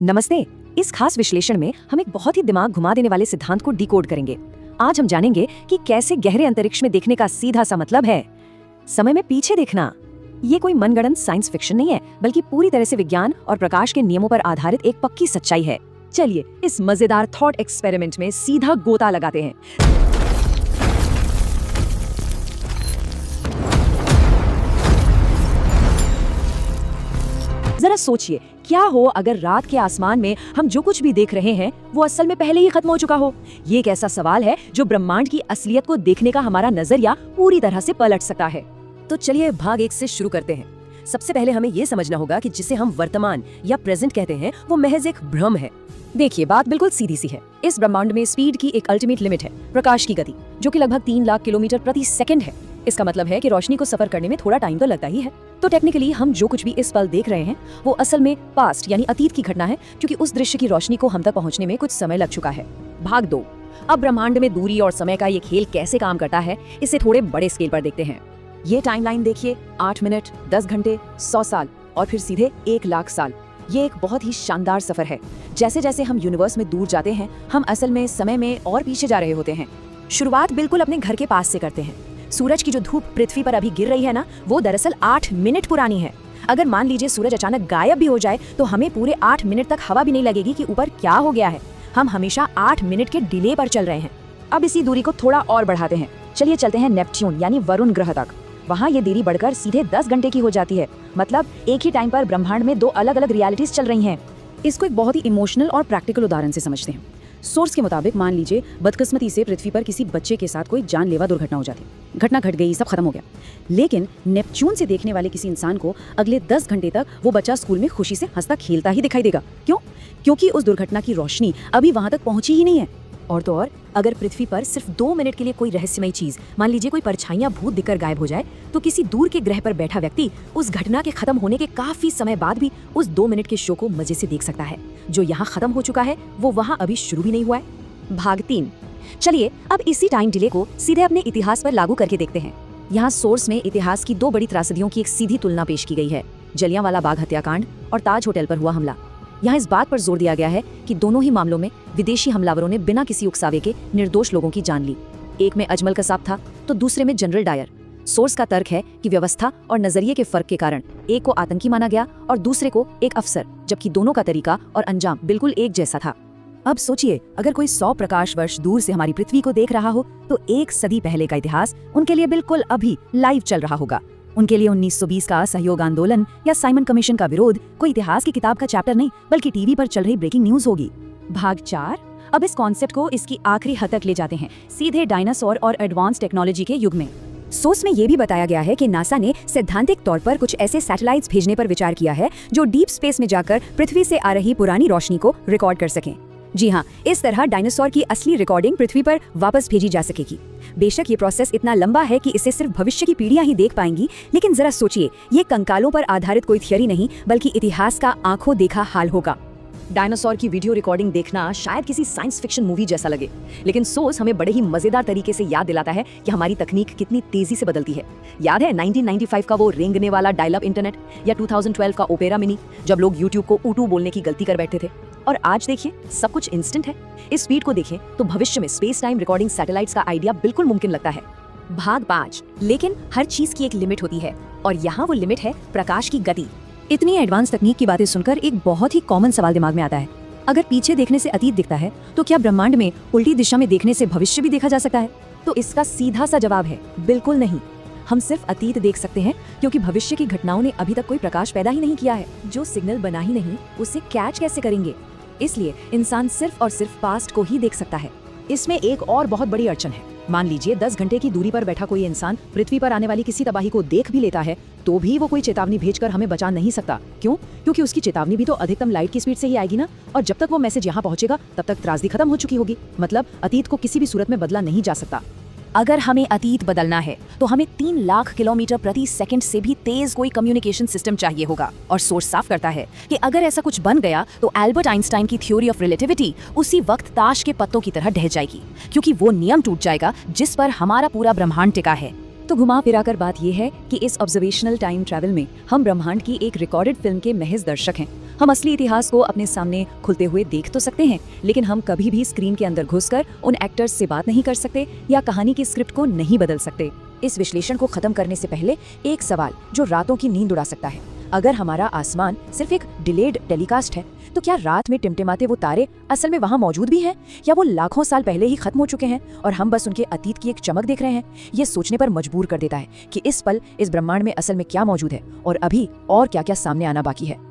नमस्ते। इस खास विश्लेषण में हम एक बहुत ही दिमाग घुमा देने वाले सिद्धांत को डिकोड करेंगे। आज हम जानेंगे कि कैसे गहरे अंतरिक्ष में देखने का सीधा सा मतलब है समय में पीछे देखना। ये कोई मनगढ़ंत साइंस फिक्शन नहीं है, बल्कि पूरी तरह से विज्ञान और प्रकाश के नियमों पर आधारित एक पक्की सच्चाई है। चलिए इस मजेदार थॉट एक्सपेरिमेंट में सीधा गोता लगाते हैं। जरा सोचिए, क्या हो अगर रात के आसमान में हम जो कुछ भी देख रहे हैं वो असल में पहले ही खत्म हो चुका हो। ये एक ऐसा सवाल है जो ब्रह्मांड की असलियत को देखने का हमारा नजरिया पूरी तरह से पलट सकता है। तो चलिए भाग 1 से शुरू करते हैं। सबसे पहले हमें ये समझना होगा कि जिसे हम वर्तमान या प्रेजेंट कहते हैं वो महज एक भ्रम है। देखिए, बात बिल्कुल सीधी सी है। इस ब्रह्मांड में स्पीड की एक अल्टीमेट लिमिट है, प्रकाश की गति, जो कि लगभग 3 लाख किलोमीटर प्रति सेकंड है। इसका मतलब है कि रोशनी को सफर करने में थोड़ा टाइम तो लगता ही है। तो टेक्निकली हम जो कुछ भी इस पल देख रहे हैं वो असल में पास्ट यानी अतीत की घटना है, क्योंकि उस दृश्य की रोशनी को हम तक पहुंचने में कुछ समय लग चुका है। भाग 2। अब ब्रह्मांड में दूरी और समय का ये खेल कैसे काम करता है, इसे थोड़े बड़े स्केल पर देखते हैं। ये टाइमलाइन देखिए, 8 मिनट, 10 घंटे, 100 साल और फिर सीधे 1 लाख साल। ये एक बहुत ही शानदार सफर है। जैसे जैसे हम यूनिवर्स में दूर जाते हैं, हम असल में समय में और पीछे जा रहे होते हैं। शुरुआत बिल्कुल अपने घर के पास से करते हैं। सूरज की जो धूप पृथ्वी पर अभी गिर रही है ना, वो दरअसल 8 मिनट पुरानी है। अगर मान लीजिए सूरज अचानक गायब भी हो जाए तो हमें पूरे 8 मिनट तक हवा भी नहीं लगेगी कि ऊपर क्या हो गया है। हम हमेशा 8 मिनट के डिले पर चल रहे हैं। अब इसी दूरी को थोड़ा और बढ़ाते हैं। चलिए चलते हैं नेपच्यून यानी वरुण ग्रह तक। वहाँ ये दूरी बढ़कर सीधे 10 घंटे की हो जाती है। मतलब एक ही टाइम पर ब्रह्मांड में 2 अलग अलग रियलिटीज चल रही हैं। इसको एक बहुत ही इमोशनल और प्रैक्टिकल उदाहरण से समझते हैं। सोर्स के मुताबिक मान लीजिए बदकिस्मती से पृथ्वी पर किसी बच्चे के साथ कोई जानलेवा दुर्घटना हो जाती। घटना घट गई, सब खत्म हो गया। लेकिन नेपच्यून से देखने वाले किसी इंसान को अगले 10 घंटे तक वो बच्चा स्कूल में खुशी से हंसता खेलता ही दिखाई देगा। क्यों? क्योंकि उस दुर्घटना की रोशनी अभी वहां तक पहुंची ही नहीं है। और तो और, अगर पृथ्वी पर सिर्फ 2 मिनट के लिए कोई रहस्यमयी चीज, मान लीजिए कोई परछाइयां भूत दिखकर गायब हो जाए, तो किसी दूर के ग्रह पर बैठा व्यक्ति उस घटना के खत्म होने के काफी समय बाद भी उस 2 मिनट के शो को मजे से देख सकता है। जो यहाँ खत्म हो चुका है वो वहाँ अभी शुरू भी नहीं हुआ है। भाग 3। चलिए अब इसी टाइम डिले को सीधे अपने इतिहास पर लागू करके देखते हैं। यहाँ सोर्स में इतिहास की 2 बड़ी त्रासदियों की एक सीधी तुलना पेश की गई है, जलियांवाला बाग हत्याकांड और ताज होटल पर हुआ हमला। यहाँ इस बात पर जोर दिया गया है कि दोनों ही मामलों में विदेशी हमलावरों ने बिना किसी उकसावे के निर्दोष लोगों की जान ली। एक में अजमल कसाब था तो दूसरे में जनरल डायर। सोर्स का तर्क है कि व्यवस्था और नजरिए के फर्क के कारण एक को आतंकी माना गया और दूसरे को एक अफसर, जबकि दोनों का तरीका और अंजाम बिल्कुल एक जैसा था। अब सोचिए, अगर कोई 100 प्रकाश वर्ष दूर से हमारी पृथ्वी को देख रहा हो तो 1 सदी पहले का इतिहास उनके लिए बिल्कुल अभी लाइव चल रहा होगा। उनके लिए 1920 का असहयोग आंदोलन या साइमन कमीशन का विरोध कोई इतिहास की किताब का चैप्टर नहीं, बल्कि टीवी पर चल रही ब्रेकिंग न्यूज होगी। भाग 4। अब इस कॉन्सेप्ट को इसकी आखिरी हद तक ले जाते हैं, सीधे डायनासोर और एडवांस टेक्नोलॉजी के युग में। सोर्स में ये भी बताया गया है कि नासा ने सैद्धांतिक तौर पर कुछ ऐसे सैटेलाइट्स भेजने पर विचार किया है जो डीप स्पेस में जाकर पृथ्वी से आ रही पुरानी रोशनी को रिकॉर्ड कर सकें। जी हाँ, इस तरह डायनासोर की असली रिकॉर्डिंग पृथ्वी पर वापस भेजी जा सकेगी। बेशक ये प्रोसेस इतना लंबा है कि इसे सिर्फ भविष्य की पीढ़ियां ही देख पाएंगी, लेकिन जरा सोचिए, ये कंकालों पर आधारित कोई थियरी नहीं, बल्कि इतिहास का आंखों देखा हाल होगा। डायनासोर की वीडियो रिकॉर्डिंग देखना शायद किसी साइंस फिक्शन मूवी जैसा लगे, लेकिन सोर्स हमें बड़े ही मजेदार तरीके से याद दिलाता है कि हमारी तकनीक कितनी तेजी से बदलती है। याद है 1995 का वो रेंगने वाला डायल अप इंटरनेट, या 2012 का ओपेरा मिनी, जब लोग यूट्यूब को ऊटू बोलने की गलती कर बैठे थे। और आज देखिए, सब कुछ इंस्टेंट है। इस स्पीड को देखें तो भविष्य में स्पेस टाइम रिकॉर्डिंग सैटेलाइट्स का आइडिया बिल्कुल मुमकिन लगता है। भाग 5। लेकिन हर चीज की एक लिमिट होती है, और यहाँ वो लिमिट है प्रकाश की गति। इतनी एडवांस तकनीक की बातें सुनकर एक बहुत ही कॉमन सवाल दिमाग में आता है, अगर पीछे देखने से अतीत दिखता है तो क्या ब्रह्मांड में उल्टी दिशा में देखने से भविष्य भी देखा जा सकता है? तो इसका सीधा सा जवाब है बिल्कुल नहीं। हम सिर्फ अतीत देख सकते हैं, क्योंकि भविष्य की घटनाओं ने अभी तक कोई प्रकाश पैदा ही नहीं किया है। जो सिग्नल बना ही नहीं, उसे कैच कैसे करेंगे? इसलिए इंसान सिर्फ और सिर्फ पास्ट को ही देख सकता है। इसमें एक और बहुत बड़ी अड़चन है। मान लीजिए 10 घंटे की दूरी पर बैठा कोई इंसान पृथ्वी पर आने वाली किसी तबाही को देख भी लेता है, तो भी वो कोई चेतावनी भेजकर हमें बचा नहीं सकता। क्यों? क्योंकि उसकी चेतावनी भी तो अधिकतम लाइट की स्पीड से ही आएगी ना, और जब तक वो मैसेज यहाँ पहुंचेगा तब तक त्रासदी खत्म हो चुकी होगी। मतलब अतीत को किसी भी सूरत में बदला नहीं जा सकता। अगर हमें अतीत बदलना है तो हमें 3 लाख किलोमीटर प्रति सेकंड से भी तेज कोई कम्युनिकेशन सिस्टम चाहिए होगा। और सोर्स साफ करता है कि अगर ऐसा कुछ बन गया तो एल्बर्ट आइंस्टाइन की थ्योरी ऑफ रिलेटिविटी उसी वक्त ताश के पत्तों की तरह ढह जाएगी, क्योंकि वो नियम टूट जाएगा जिस पर हमारा पूरा ब्रह्मांड टिका है। तो घुमा फिराकर बात यह है कि इस ऑब्जर्वेशनल टाइम ट्रैवल में हम ब्रह्मांड की एक रिकॉर्डेड फिल्म के महज दर्शक हैं। हम असली इतिहास को अपने सामने खुलते हुए देख तो सकते हैं, लेकिन हम कभी भी स्क्रीन के अंदर घुसकर उन एक्टर्स से बात नहीं कर सकते या कहानी की स्क्रिप्ट को नहीं बदल सकते। इस विश्लेषण को खत्म करने से पहले एक सवाल जो रातों की नींद उड़ा सकता है। अगर हमारा आसमान सिर्फ एक डिलेड टेलीकास्ट है, तो क्या रात में टिमटिमाते वो तारे असल में वहाँ मौजूद भी हैं, या वो लाखों साल पहले ही खत्म हो चुके हैं और हम बस उनके अतीत की एक चमक देख रहे हैं? ये सोचने पर मजबूर कर देता है कि इस पल इस ब्रह्मांड में असल में क्या मौजूद है और अभी और क्या क्या सामने आना बाकी है।